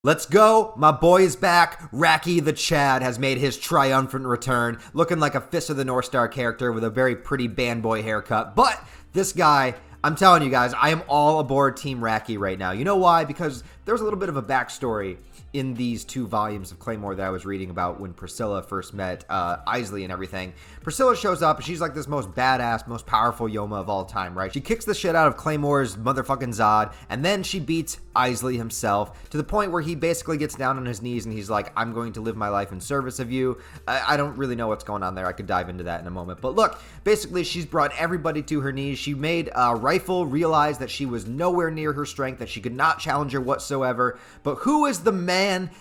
Let's go. My boy is back. Raki the Chad has made his triumphant return, looking like a Fist of the North Star character with a very pretty band boy haircut. But this guy, I'm telling you guys, I am all aboard Team Raki right now. You know why? Because there's a little bit of a backstory in these 2 volumes of Claymore that I was reading about when Priscilla first met Isley and everything. Priscilla shows up and she's like this most badass, most powerful Yoma of all time, right? She kicks the shit out of Claymore's motherfucking Zod, and then she beats Isley himself to the point where he basically gets down on his knees and he's like, I'm going to live my life in service of you. I don't really know what's going on there. I could dive into that in a moment. But look, basically she's brought everybody to her knees. She made Rifle realize that she was nowhere near her strength, that she could not challenge her whatsoever. But who is the man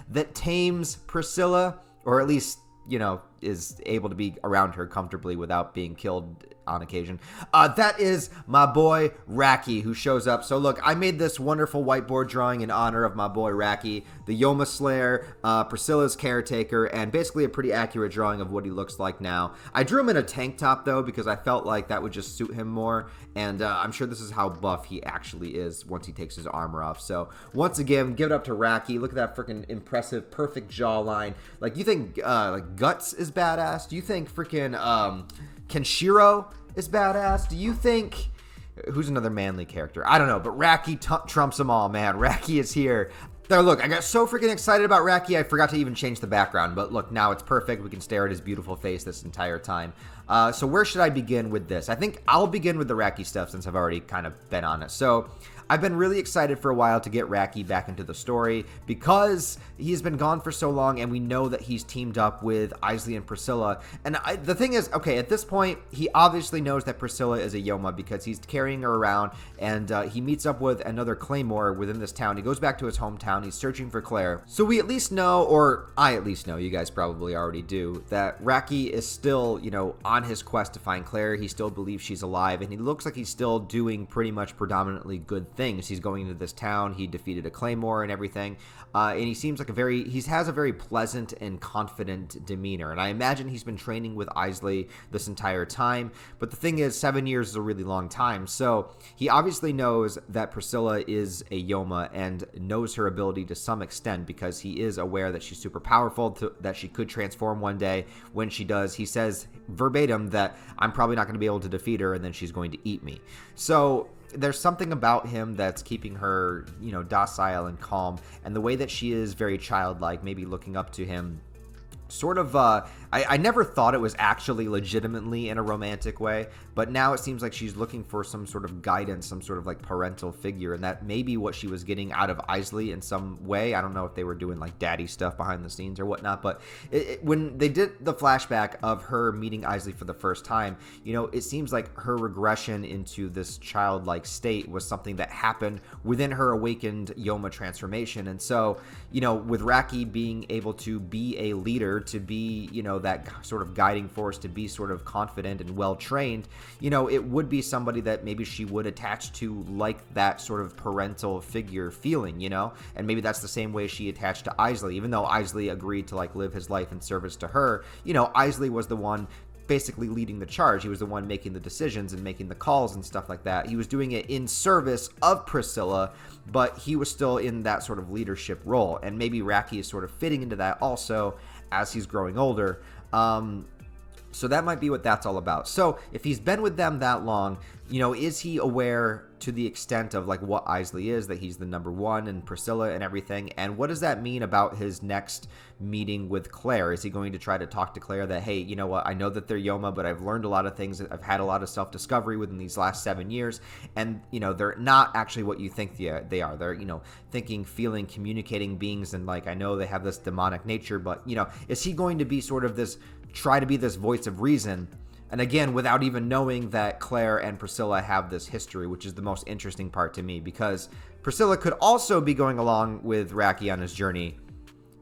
that tames Priscilla, or at least, you know, is able to be around her comfortably without being killed on occasion? That is my boy Raki, who shows up. So look, I made this wonderful whiteboard drawing in honor of my boy Raki, the Yoma Slayer, Priscilla's caretaker, and basically a pretty accurate drawing of what he looks like now. I drew him in a tank top though, because I felt like that would just suit him more, and I'm sure this is how buff he actually is once he takes his armor off. So once again, give it up to Raki. Look at that freaking impressive, perfect jawline. Like, you think like Guts is badass? Do you think freaking Kenshiro is badass? Do you think, who's another manly character? I don't know, but Raki trumps them all, man. Raki is here. There, look, I got so freaking excited about Raki, I forgot to even change the background, but look, now it's perfect. We can stare at his beautiful face this entire time. So where should I begin with this? I think I'll begin with the Raki stuff since I've already kind of been on it. So I've been really excited for a while to get Raki back into the story because he's been gone for so long, and we know that he's teamed up with Isley and Priscilla. And the thing is, okay, at this point, he obviously knows that Priscilla is a Yoma because he's carrying her around, and he meets up with another Claymore within this town. He goes back to his hometown. He's searching for Claire. So we at least know, or I at least know, you guys probably already do, that Raki is still, you know, on his quest to find Claire. He still believes she's alive, and he looks like he's still doing pretty much predominantly good things. He's going into this town. He defeated a Claymore and everything, and he seems like he has a very pleasant and confident demeanor, and I imagine he's been training with Isley this entire time. But the thing is, 7 years is a really long time, so he obviously knows that Priscilla is a Yoma and knows her ability to some extent because he is aware that she's super powerful, that she could transform one day. When she does, he says verbatim that I'm probably not going to be able to defeat her, and then she's going to eat me. So there's something about him that's keeping her, you know, docile and calm, and the way that she is very childlike, maybe looking up to him sort of, I never thought it was actually legitimately in a romantic way, but now it seems like she's looking for some sort of guidance, some sort of like parental figure, and that may be what she was getting out of Isley in some way. I don't know if they were doing like daddy stuff behind the scenes or whatnot, but when they did the flashback of her meeting Isley for the first time, you know, it seems like her regression into this childlike state was something that happened within her awakened Yoma transformation. And so, you know, with Raki being able to be a leader, to be, you know, that sort of guiding force, to be sort of confident and well trained, you know, it would be somebody that maybe she would attach to, like that sort of parental figure feeling, you know. And maybe that's the same way she attached to Isley, even though Isley agreed to like live his life in service to her. You know, Isley was the one basically leading the charge. He was the one making the decisions and making the calls and stuff like that. He was doing it in service of Priscilla, but he was still in that sort of leadership role, and maybe Raki is sort of fitting into that also as he's growing older. So that might be what that's all about. So if he's been with them that long, you know, is he aware to the extent of like what Isley is, that he's the number one and Priscilla and everything? And what does that mean about his next meeting with Claire? Is he going to try to talk to Claire that, hey, you know what, I know that they're Yoma, but I've learned a lot of things. I've had a lot of self-discovery within these last 7 years. And, you know, they're not actually what you think they are. They're, you know, thinking, feeling, communicating beings. And like, I know they have this demonic nature, but, you know, is he going to be sort of this, try to be this voice of reason? And again, without even knowing that Claire and Priscilla have this history, which is the most interesting part to me, because Priscilla could also be going along with Raki on his journey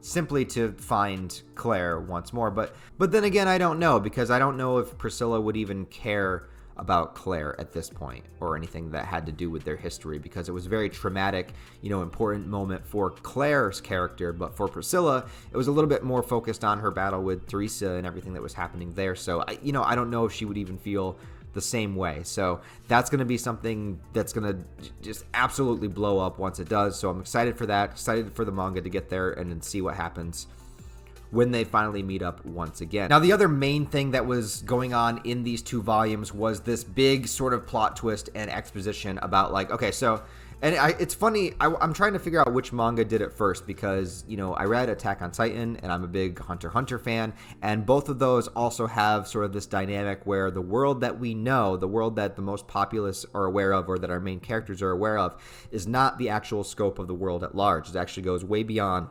simply to find Claire once more. But then again, I don't know, because I don't know if Priscilla would even care about Claire at this point or anything that had to do with their history, because it was a very traumatic, you know, important moment for Claire's character. But for Priscilla, it was a little bit more focused on her battle with Teresa and everything that was happening there. So, I don't know if she would even feel the same way. So that's going to be something that's going to just absolutely blow up once it does. So I'm excited for that, excited for the manga to get there and then see what happens when they finally meet up once again. Now, the other main thing that was going on in these 2 volumes was this big sort of plot twist and exposition about like, okay, so, and it's funny, I'm trying to figure out which manga did it first because, you know, I read Attack on Titan and I'm a big Hunter x Hunter fan, and both of those also have sort of this dynamic where the world that we know, the world that the most populace are aware of or that our main characters are aware of, is not the actual scope of the world at large. It actually goes way beyond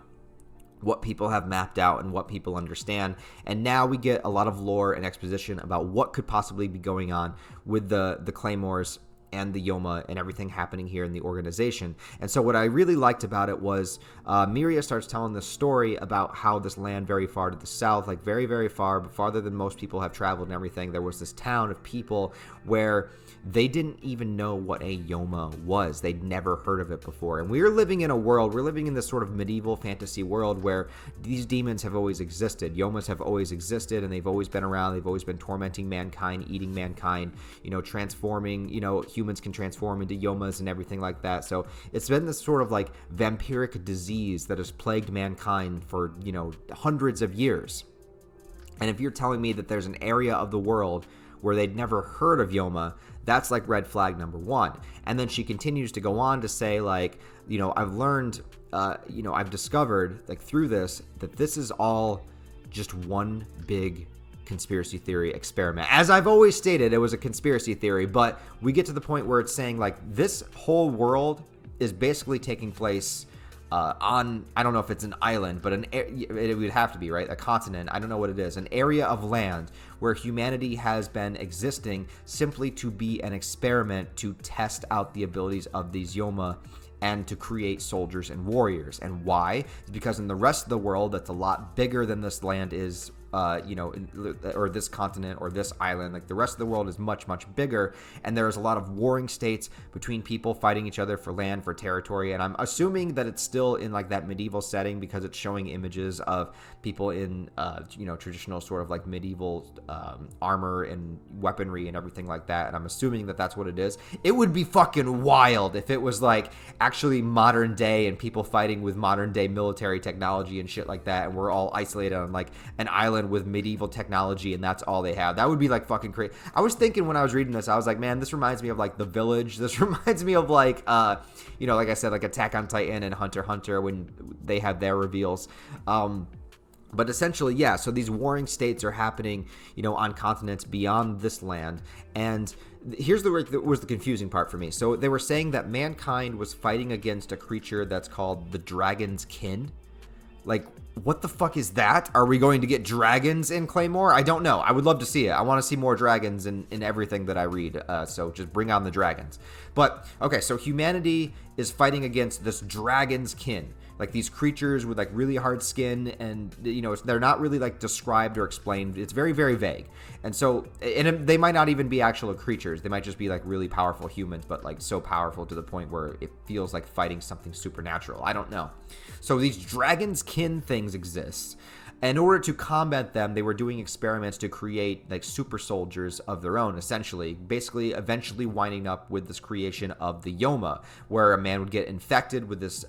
what people have mapped out and what people understand. And now we get a lot of lore and exposition about what could possibly be going on with the Claymores and the Yoma and everything happening here in the organization. And so what I really liked about it was Miria starts telling this story about how this land very far to the south, like very, very far, but farther than most people have traveled and everything, there was this town of people where they didn't even know what a Yoma was. They'd never heard of it before. And we're living in a world, we're living in this sort of medieval fantasy world where these demons have always existed. Yomas have always existed, and they've always been around. They've always been tormenting mankind, eating mankind, you know, transforming, you know, humans can transform into Yomas and everything like that. So it's been this sort of like vampiric disease that has plagued mankind for, you know, hundreds of years. And if you're telling me that there's an area of the world where they'd never heard of Yoma, that's like red flag number 1. And then she continues to go on to say, like, you know, I've learned, you know, I've discovered, like, through this, that this is all just one big conspiracy theory experiment. As I've always stated, it was a conspiracy theory, but we get to the point where it's saying, like, this whole world is basically taking place on, I don't know if it's an island, but it would have to be, right? A continent. I don't know what it is. An area of land where humanity has been existing simply to be an experiment to test out the abilities of these Yoma and to create soldiers and warriors. And why? It's because in the rest of the world that's a lot bigger than this land is, you know, or this continent or this island. Like, the rest of the world is much, much bigger, and there's a lot of warring states between people fighting each other for land, for territory. And I'm assuming that it's still in like that medieval setting because it's showing images of people in, you know, traditional sort of like medieval armor and weaponry and everything like that. And I'm assuming that that's what it is. It would be fucking wild if it was like actually modern day and people fighting with modern day military technology and shit like that, and we're all isolated on like an island with medieval technology and that's all they have. That would be like fucking crazy. I was thinking when I was reading this, I was like, man, this reminds me of like The Village. This reminds me of like, you know, like I said, like Attack on Titan and Hunter x Hunter when they have their reveals. But essentially, yeah, so these warring states are happening, you know, on continents beyond this land. And here's was the confusing part for me. So they were saying that mankind was fighting against a creature that's called the Dragon's Kin. Like, what the fuck is that? Are we going to get dragons in Claymore? I don't know. I would love to see it. I want to see more dragons in everything that I read. So just bring on the dragons. But, okay, so humanity is fighting against this Dragon's Kin. Like these creatures with like really hard skin, and you know, they're not really like described or explained. It's very, very vague. And so, and they might not even be actual creatures. They might just be like really powerful humans, but like so powerful to the point where it feels like fighting something supernatural. I don't know. So these Dragon's Kin things exist. In order to combat them, they were doing experiments to create like super soldiers of their own, essentially, basically eventually winding up with this creation of the Yoma, where a man would get infected with this,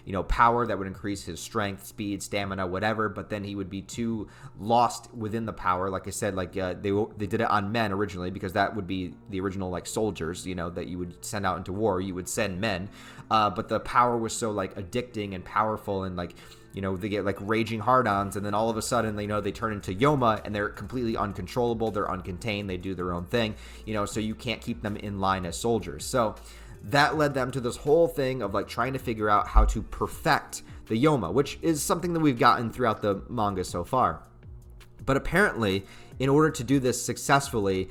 you know, power that would increase his strength, speed, stamina, whatever, but then he would be too lost within the power. Like I said, like they did it on men originally because that would be the original like soldiers, you know, that you would send out into war. You would send men, but the power was so like addicting and powerful, and like, you know, they get like raging hard-ons, and then all of a sudden, you know, they turn into Yoma, and they're completely uncontrollable. They're uncontained. They do their own thing, you know, so you can't keep them in line as soldiers. So that led them to this whole thing of like trying to figure out how to perfect the Yoma, which is something that we've gotten throughout the manga so far. But apparently, in order to do this successfully,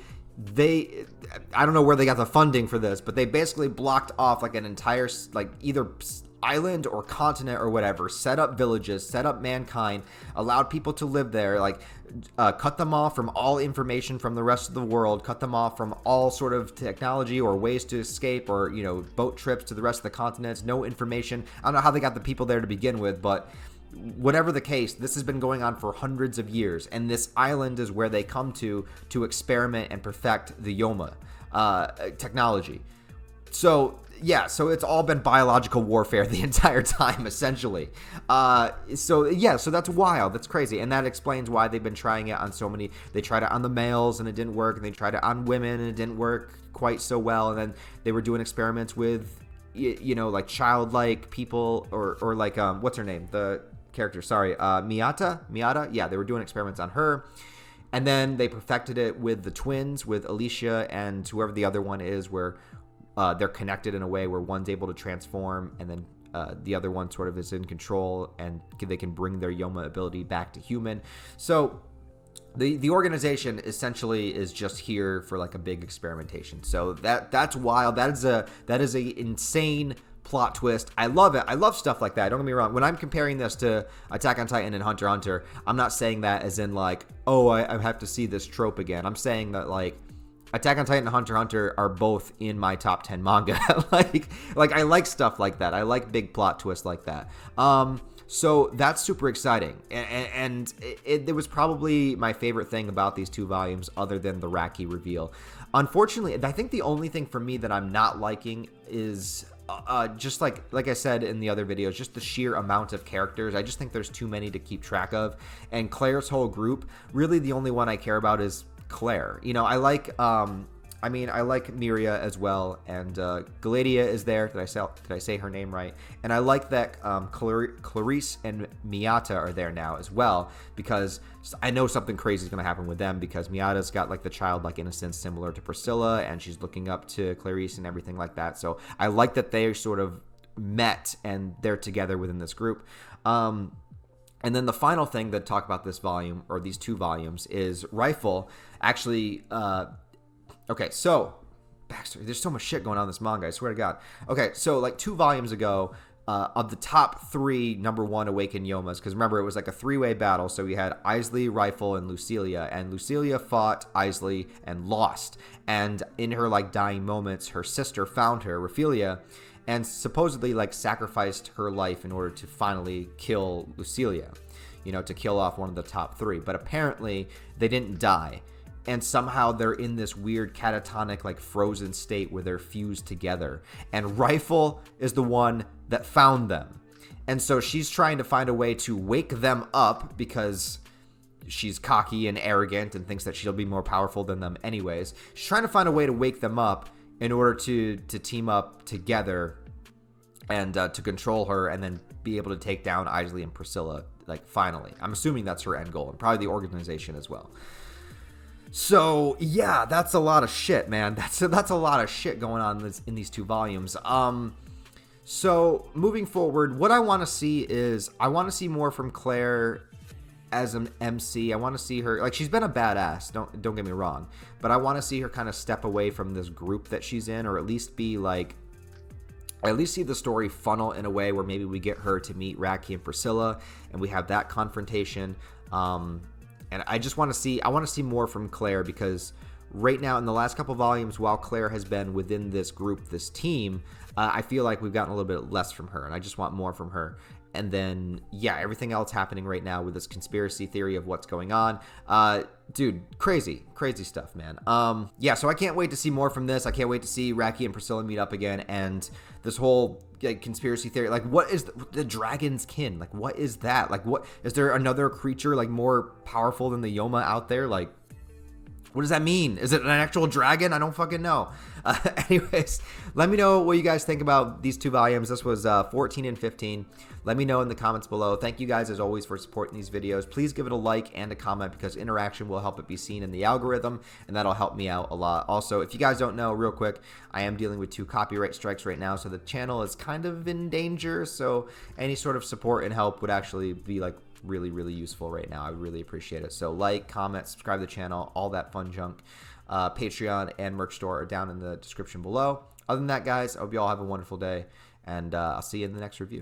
I don't know where they got the funding for this, but they basically blocked off like an entire, like either island or continent or whatever, set up villages, set up mankind, allowed people to live there, like cut them off from all information from the rest of the world, cut them off from all sort of technology or ways to escape, or, you know, boat trips to the rest of the continents, no information. I don't know how they got the people there to begin with, but whatever the case, this has been going on for hundreds of years, and this island is where they come to experiment and perfect the Yoma technology. So yeah, so it's all been biological warfare the entire time, essentially. So that's wild. That's crazy. And that explains why they've been trying it on so many. They tried it on the males and it didn't work. And they tried it on women and it didn't work quite so well. And then they were doing experiments with, like childlike people or like, what's her name? The character, sorry, Miata? Yeah, they were doing experiments on her. And then they perfected it with the twins, with Alicia and whoever the other one is, where they're connected in a way where one's able to transform and then the other one sort of is in control and they can bring their Yoma ability back to human. So the organization essentially is just here for like a big experimentation. So that's wild. That is a insane plot twist. I love it. I love stuff like that. Don't get me wrong. When I'm comparing this to Attack on Titan and Hunter x Hunter, I'm not saying that as in like, oh, I have to see this trope again. I'm saying that like Attack on Titan and Hunter x Hunter are both in my top 10 manga. like I like stuff like that. I like big plot twists like that. So that's super exciting. And it was probably my favorite thing about these 2 volumes other than the Raki reveal. Unfortunately, I think the only thing for me that I'm not liking is just like I said in the other videos, just the sheer amount of characters. I just think there's too many to keep track of. And Claire's whole group, really the only one I care about is Claire. I like Miria as well, and Galadia is there. Did I say her name right? And I like that Clarice and Miata are there now as well, because I know something crazy is going to happen with them, because Miata's got like the childlike innocence similar to Priscilla, and she's looking up to Clarice and everything like that. So I like that they sort of met and they're together within this group. And then the final thing that talk about this volume, or these 2 volumes, is Rifle. Actually, okay, so backstory. There's so much shit going on in this manga, I swear to God. Okay, so like 2 volumes ago, of the top 3 number 1 awakened Yomas, because remember it was like a 3-way battle. So we had Isley, Rifle, and Lucilia, and Lucilia fought Isley and lost. And in her like dying moments, her sister found her, Raphelia, and supposedly like sacrificed her life in order to finally kill Lucilia, to kill off one of the top 3. But apparently they didn't die, and somehow they're in this weird catatonic like frozen state where they're fused together, and Rifle is the one that found them. And so she's trying to find a way to wake them up, because she's cocky and arrogant and thinks that she'll be more powerful than them anyways. She's trying to find a way to wake them up in order to team up together and to control her, and then be able to take down Isley and Priscilla, like, finally. I'm assuming that's her end goal, and probably the organization as well. So yeah, that's a lot of shit, man. That's a lot of shit going on in these 2 volumes. So moving forward, what I want to see is, I want to see more from Claire as an MC. I want to see her, like, she's been a badass, don't get me wrong, but I want to see her kind of step away from this group that she's in, or at least be like, at least see the story funnel in a way where maybe we get her to meet Raki and Priscilla, and we have that confrontation. And I just want to see more from Claire, because right now in the last couple volumes, while Claire has been within this group, this team, I feel like we've gotten a little bit less from her, and I just want more from her. And then, yeah, everything else happening right now with this conspiracy theory of what's going on. Dude, crazy stuff, man. Yeah, so I can't wait to see more from this. I can't wait to see Raki and Priscilla meet up again, and this whole conspiracy theory. Like, what is the dragon's kin? Like, what is that? Like, what is there another creature like more powerful than the Yoma out there? Like, what does that mean? Is it an actual dragon? I don't fucking know. Anyways, let me know what you guys think about these 2 volumes. This was 14 and 15. Let me know in the comments below. Thank you guys, as always, for supporting these videos. Please give it a like and a comment, because interaction will help it be seen in the algorithm, and that'll help me out a lot. Also, if you guys don't know, real quick, I am dealing with 2 copyright strikes right now, so the channel is kind of in danger. So any sort of support and help would actually be like really useful right now. I would really appreciate it. So like, comment, subscribe to the channel, all that fun junk. Patreon and merch store are down in the description below. Other than that, guys, I hope you all have a wonderful day, and I'll see you in the next review.